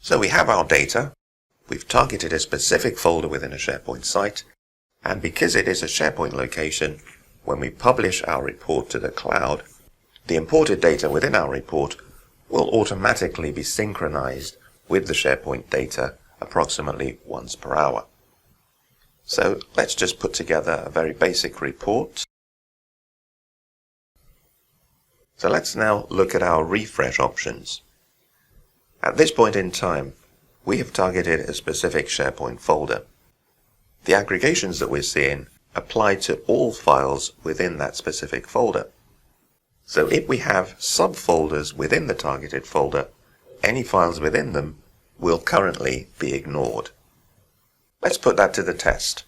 So we have our data, we've targeted a specific folder within a SharePoint site, and because it is a SharePoint location, when we publish our report to the cloud, the imported data within our report will automatically be synchronized with the SharePoint data approximately once per hour. So let's just put together a very basic report. So let's now look at our refresh options. At this point in time, we have targeted a specific SharePoint folder. The aggregations that we're seeing apply to all files within that specific folder. So if we have subfolders within the targeted folder, any files within them will currently be ignored. Let's put that to the test.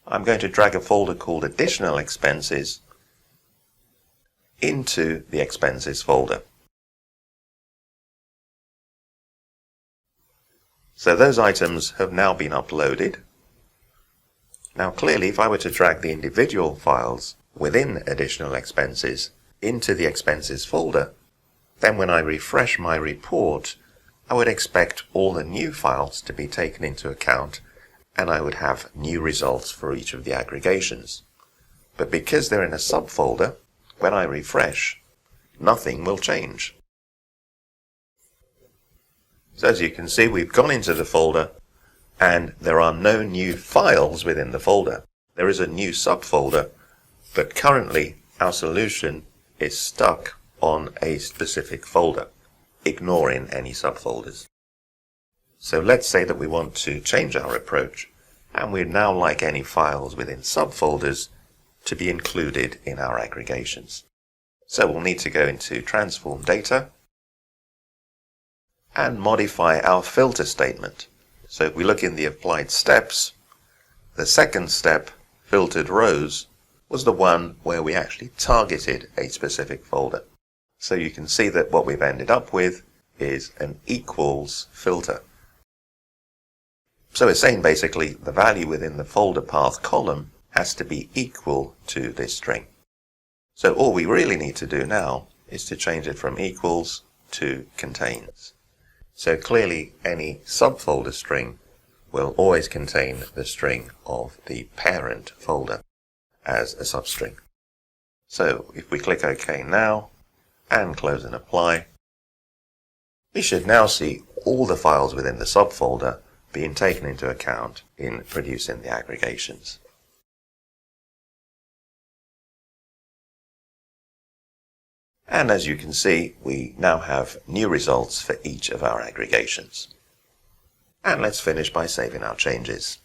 I'm going to drag a folder called Additional Expenses into the Expenses folder. So those items have now been uploaded. Now clearly, if I were to drag the individual files within Additional Expenses into the Expenses folder, then when I refresh my report, I would expect all the new files to be taken into account, and I would have new results for each of the aggregations. But because they're in a subfolder, when I refresh, nothing will change. So as you can see, we've gone into the folder and there are no new files within the folder. There is a new subfolder, but currently our solution is stuck on a specific folder, ignoring any subfolders. So let's say that we want to change our approach, and we'd now like any files within subfolders to be included in our aggregations. So we'll need to go into Transform Data and modify our filter statement. So if we look in the applied steps, the second step, filtered rows, was the one where we actually targeted a specific folder. So you can see that what we've ended up with is an equals filter. So it's saying basically the value within the folder path column has to be equal to this string. So all we really need to do now is to change it from equals to contains. So clearly any subfolder string will always contain the string of the parent folder as a substring. So if we click OK now and close and apply, we should now see all the files within the subfolder being taken into account in producing the aggregations. And as you can see, we now have new results for each of our aggregations. And let's finish by saving our changes.